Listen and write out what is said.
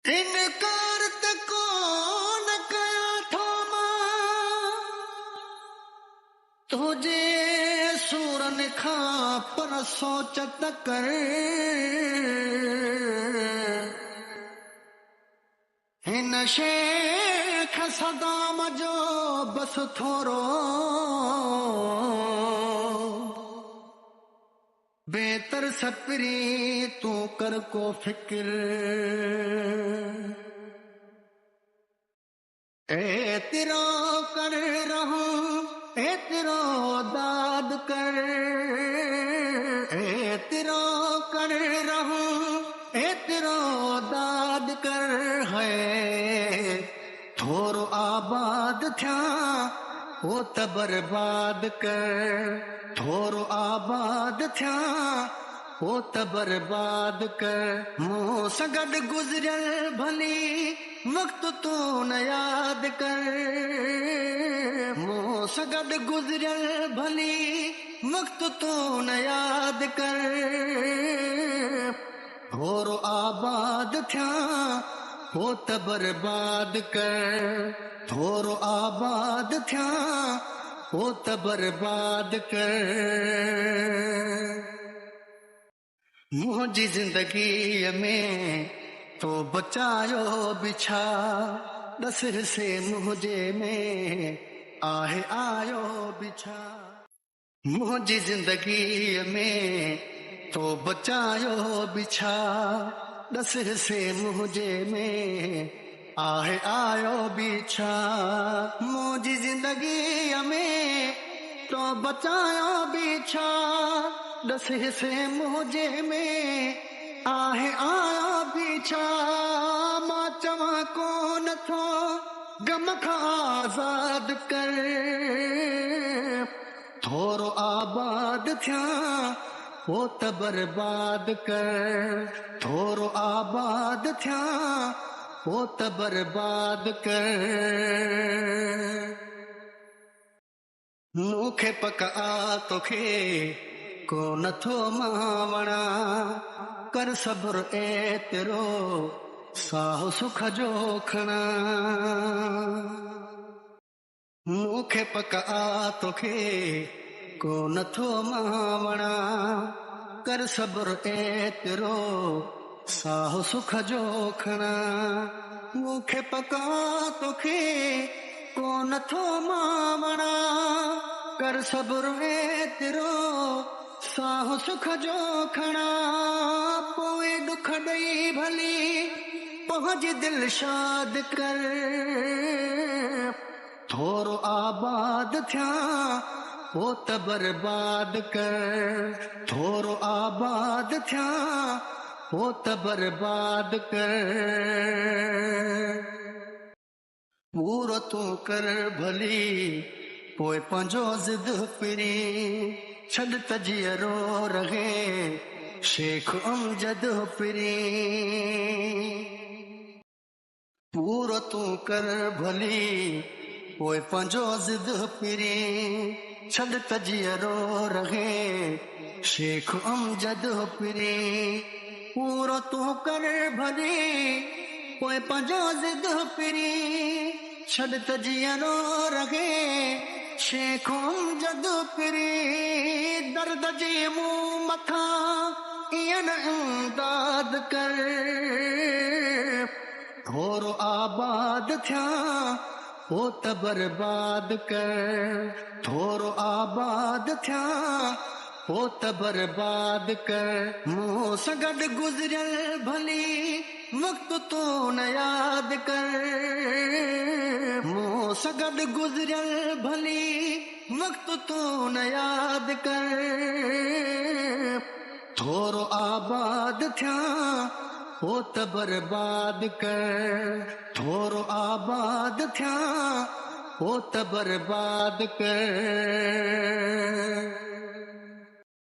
इनकार त कोन कया थो मां तुझे सूरन खां पर सोच त कर हिन शेख सदाम जो बस थोरो बेहतर सपरी तू कर को फिक्र एतिरो कर रहूं एतिरो दाद कर एतिरो कर रहूं एतिरो दाद कर है थोरो आबाद थिया हो त बर्बाद कर थोरो आबाद थिया हो त बर्बाद कर मूं सां गॾु गुज़रियल भली वक्त तू न याद कर मूं सां गॾु गुज़रियल भली वक्त तू न याद कर थोरो आबाद थिया हो त बर्बाद कर थोरो आबाद थिया हो त बर्बाद कर मुझी जिंदगी में तो बचायो बिछा दस से मुझे में आहे आयो बिछा मुझी जिंदगी में तो बचायो बिछा दस से मुझे में आहे आयो बिछा मुझी जिंदगी में तो बचायो बिछा दस से मुझे में आहे आयो बिछा मां चवां कोन थो गम खां आज़ाद कर थोरो आबाद थिया हो त बर्बाद कर थोरो आबाद थिया हो त बर्बाद कर मूंखे पक आ तोखे को नथो मावणा कर सब्र एतिरो साहु सुख जो खणा मूंखे पक आ तोखे को नथो मावणा कर सब्र एतिरो साहु सुख जो खणा मूंखे पक आ तोखे को नथो मावणा कर सब्र एतिरो साहु सुख जो खणा पोइ दुख ॾेई भली पंहिंजी दिलि शाद कर थोरो आबाद थिया हो त बर्बाद कर थोरो आबाद थिया हो त बर्बाद कर पूरो तूं कर भली पोइ पंहिंजो ज़िद पिरी छॾ त जीअरो रहे शेख अमजद पिरी पूरो तूं कर भली पोइ पंहिंजो ज़िद पिरी छॾ त जीअरो रहे शेख अमजद पिरी पूरो तूं कर भली पोइ पंहिंजो ज़िद पिरी छॾ त जीअरो रहे शेख अमजद पिरी दर्द जे मूं मथां ईअं न इमदाद कर थोरो आबाद थिया हो त बर्बाद कर थोरो आबाद थिया हो त बर्बाद कर मूं सां गॾु गुज़रियल भली वक्त तू न याद कर मूं सां गॾु गुज़रियल भली वक्त तू न याद कर थोरो आबाद थिया हो त बर्बाद कर थोरो आबाद थिया हो त बर्बाद कर